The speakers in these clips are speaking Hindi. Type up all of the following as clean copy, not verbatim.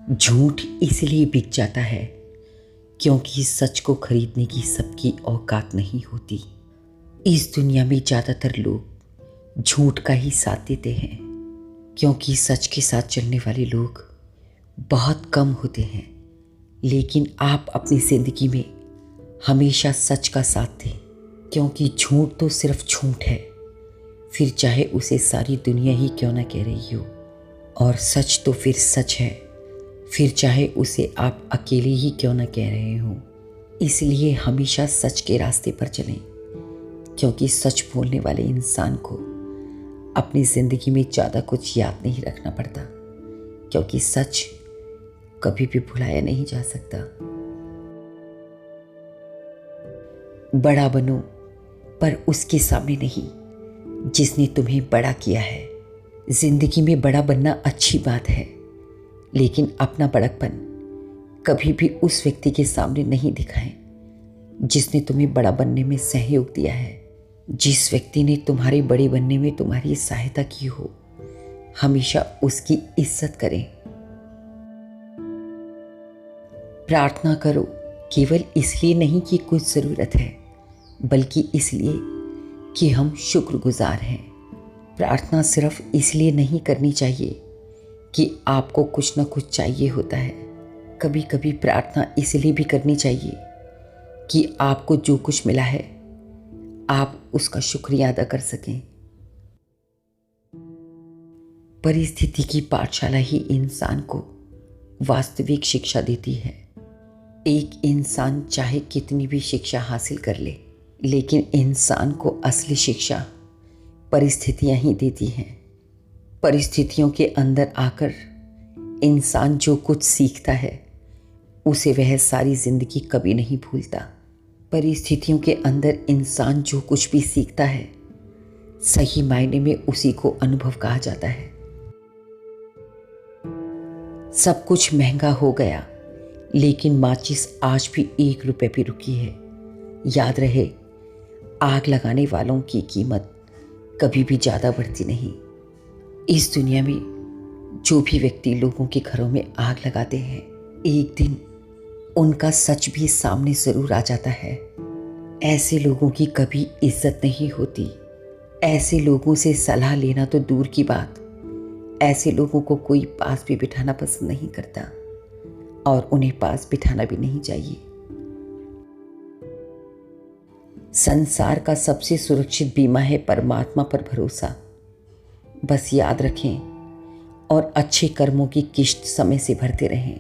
झूठ इसलिए बिक जाता है क्योंकि सच को खरीदने की सबकी औकात नहीं होती। इस दुनिया में ज़्यादातर लोग झूठ का ही साथ देते हैं क्योंकि सच के साथ चलने वाले लोग बहुत कम होते हैं। लेकिन आप अपनी ज़िंदगी में हमेशा सच का साथ दें, क्योंकि झूठ तो सिर्फ झूठ है, फिर चाहे उसे सारी दुनिया ही क्यों ना कह रही हो। और सच तो फिर सच है, फिर चाहे उसे आप अकेले ही क्यों ना कह रहे हो। इसलिए हमेशा सच के रास्ते पर चलें, क्योंकि सच बोलने वाले इंसान को अपनी ज़िंदगी में ज़्यादा कुछ याद नहीं रखना पड़ता, क्योंकि सच कभी भी भुलाया नहीं जा सकता। बड़ा बनो, पर उसके सामने नहीं जिसने तुम्हें बड़ा किया है। जिंदगी में बड़ा बनना अच्छी बात है, लेकिन अपना बड़कपन कभी भी उस व्यक्ति के सामने नहीं दिखाएं जिसने तुम्हें बड़ा बनने में सहयोग दिया है। जिस व्यक्ति ने तुम्हारे बड़े बनने में तुम्हारी सहायता की हो, हमेशा उसकी इज्जत करें। प्रार्थना करो केवल इसलिए नहीं कि कुछ ज़रूरत है, बल्कि इसलिए कि हम शुक्रगुजार हैं। प्रार्थना सिर्फ इसलिए नहीं करनी चाहिए कि आपको कुछ ना कुछ चाहिए होता है। कभी कभी प्रार्थना इसलिए भी करनी चाहिए कि आपको जो कुछ मिला है आप उसका शुक्रिया अदा कर सकें। परिस्थिति की पाठशाला ही इंसान को वास्तविक शिक्षा देती है। एक इंसान चाहे कितनी भी शिक्षा हासिल कर ले, लेकिन इंसान को असली शिक्षा परिस्थितियां ही देती हैं। परिस्थितियों के अंदर आकर इंसान जो कुछ सीखता है उसे वह सारी जिंदगी कभी नहीं भूलता। परिस्थितियों के अंदर इंसान जो कुछ भी सीखता है, सही मायने में उसी को अनुभव कहा जाता है। सब कुछ महंगा हो गया, लेकिन माचिस आज भी 1 रुपए पे रुकी है। याद रहे, आग लगाने वालों की कीमत कभी भी ज़्यादा बढ़ती नहीं। इस दुनिया में जो भी व्यक्ति लोगों के घरों में आग लगाते हैं, एक दिन उनका सच भी सामने ज़रूर आ जाता है। ऐसे लोगों की कभी इज्जत नहीं होती। ऐसे लोगों से सलाह लेना तो दूर की बात, ऐसे लोगों को कोई पास भी बिठाना पसंद नहीं करता, और उन्हें पास बिठाना भी नहीं चाहिए। संसार का सबसे सुरक्षित बीमा है परमात्मा पर भरोसा। बस याद रखें और अच्छे कर्मों की किश्त समय से भरते रहें।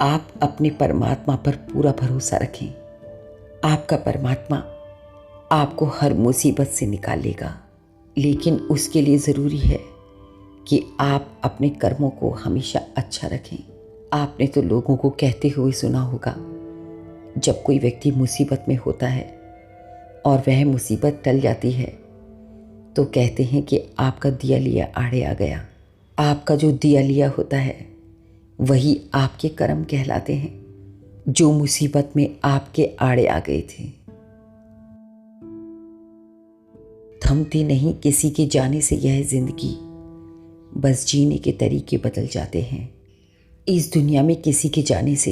आप अपने परमात्मा पर पूरा भरोसा रखें। आपका परमात्मा आपको हर मुसीबत से निकाल लेगा, लेकिन उसके लिए ज़रूरी है कि आप अपने कर्मों को हमेशा अच्छा रखें। आपने तो लोगों को कहते हुए सुना होगा, जब कोई व्यक्ति मुसीबत में होता है और वह मुसीबत टल जाती है तो कहते हैं कि आपका दिया लिया आड़े आ गया। आपका जो दिया लिया होता है वही आपके कर्म कहलाते हैं, जो मुसीबत में आपके आड़े आ गए थे। थमती नहीं किसी के जाने से यह जिंदगी, बस जीने के तरीके बदल जाते हैं। इस दुनिया में किसी के जाने से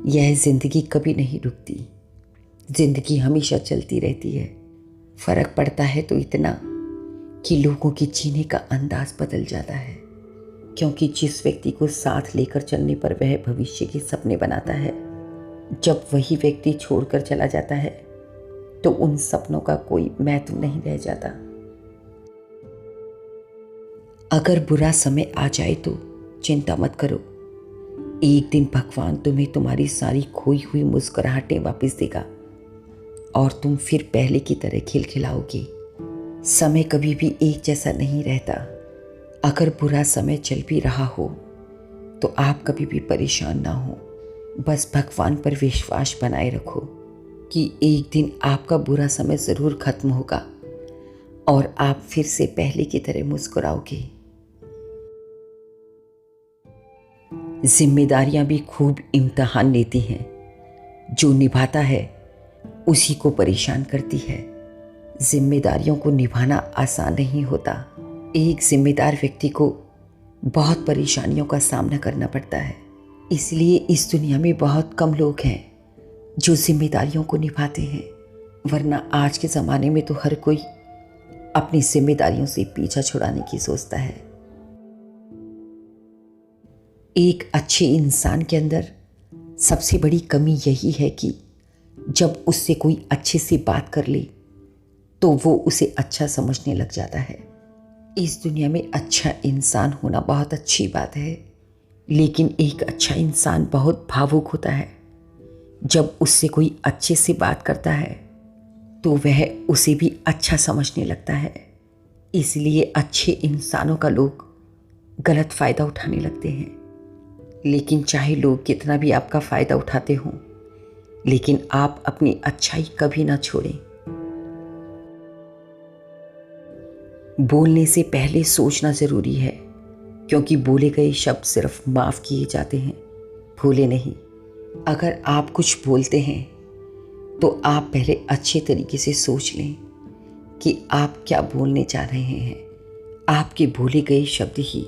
यह जिंदगी कभी नहीं रुकती। जिंदगी हमेशा चलती रहती है। फर्क पड़ता है तो इतना कि लोगों के जीने का अंदाज बदल जाता है, क्योंकि जिस व्यक्ति को साथ लेकर चलने पर वह भविष्य के सपने बनाता है, जब वही व्यक्ति छोड़कर चला जाता है तो उन सपनों का कोई महत्व नहीं रह जाता। अगर बुरा समय आ जाए तो चिंता मत करो। एक दिन भगवान तुम्हें तुम्हारी सारी खोई हुई मुस्कुराहटें वापस देगा और तुम फिर पहले की तरह खिलखिलाओगे। समय कभी भी एक जैसा नहीं रहता। अगर बुरा समय चल भी रहा हो तो आप कभी भी परेशान ना हो। बस भगवान पर विश्वास बनाए रखो कि एक दिन आपका बुरा समय ज़रूर खत्म होगा और आप फिर से पहले की तरह मुस्कुराओगे। जिम्मेदारियां भी खूब इम्तिहान लेती हैं। जो निभाता है उसी को परेशान करती है। जिम्मेदारियों को निभाना आसान नहीं होता। एक जिम्मेदार व्यक्ति को बहुत परेशानियों का सामना करना पड़ता है। इसलिए इस दुनिया में बहुत कम लोग हैं जो जिम्मेदारियों को निभाते हैं, वरना आज के ज़माने में तो हर कोई अपनी जिम्मेदारियों से पीछा छुड़ाने की सोचता है। एक अच्छे इंसान के अंदर सबसे बड़ी कमी यही है कि जब उससे कोई अच्छे से बात कर ले तो वो उसे अच्छा समझने लग जाता है। इस दुनिया में अच्छा इंसान होना बहुत अच्छी बात है, लेकिन एक अच्छा इंसान बहुत भावुक होता है। जब उससे कोई अच्छे से बात करता है तो वह उसे भी अच्छा समझने लगता है। इसलिए अच्छे इंसानों का लोग गलत फ़ायदा उठाने लगते हैं। लेकिन चाहे लोग कितना भी आपका फ़ायदा उठाते हों, लेकिन आप अपनी अच्छाई कभी ना छोड़ें। बोलने से पहले सोचना ज़रूरी है, क्योंकि बोले गए शब्द सिर्फ माफ़ किए जाते हैं, भूले नहीं। अगर आप कुछ बोलते हैं तो आप पहले अच्छे तरीके से सोच लें कि आप क्या बोलने जा रहे हैं। आपके बोले गए शब्द ही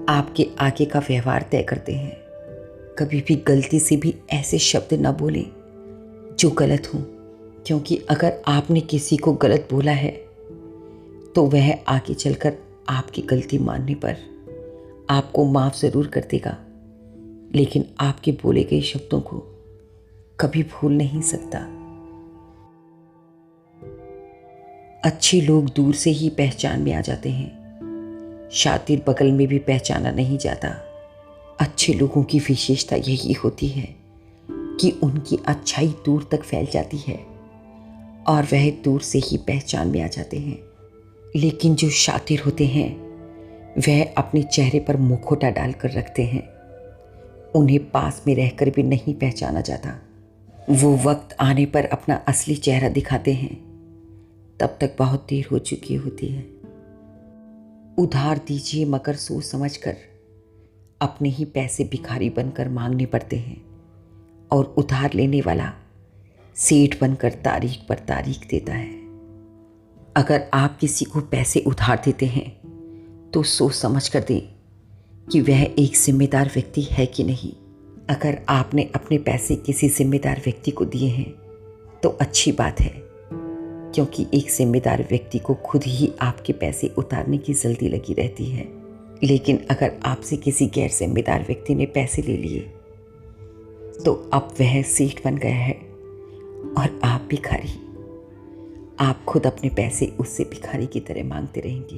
आपके आगे का व्यवहार तय करते हैं। कभी भी गलती से भी ऐसे शब्द ना बोलें जो गलत हों, क्योंकि अगर आपने किसी को गलत बोला है तो वह आगे चलकर आपकी गलती मानने पर आपको माफ़ ज़रूर कर देगा, लेकिन आपके बोले गए शब्दों को कभी भूल नहीं सकता। अच्छे लोग दूर से ही पहचान में आ जाते हैं, शातिर बगल में भी पहचाना नहीं जाता। अच्छे लोगों की विशेषता यही होती है कि उनकी अच्छाई दूर तक फैल जाती है और वह दूर से ही पहचान में आ जाते हैं। लेकिन जो शातिर होते हैं वह अपने चेहरे पर मुखौटा डालकर रखते हैं। उन्हें पास में रहकर भी नहीं पहचाना जाता। वो वक्त आने पर अपना असली चेहरा दिखाते हैं, तब तक बहुत देर हो चुकी होती है। उधार दीजिए मगर सोच समझकर, अपने ही पैसे भिखारी बनकर मांगने पड़ते हैं और उधार लेने वाला सेठ बनकर तारीख पर तारीख देता है। अगर आप किसी को पैसे उधार देते हैं तो सोच समझ कर दें कि वह एक जिम्मेदार व्यक्ति है कि नहीं। अगर आपने अपने पैसे किसी जिम्मेदार व्यक्ति को दिए हैं तो अच्छी बात है, क्योंकि एक जिम्मेदार व्यक्ति को खुद ही आपके पैसे उतारने की जल्दी लगी रहती है। लेकिन अगर आपसे किसी गैर जिम्मेदार व्यक्ति ने पैसे ले लिए तो अब वह सेठ बन गया है और आप भिखारी। आप खुद अपने पैसे उससे भिखारी की तरह मांगते रहेंगे।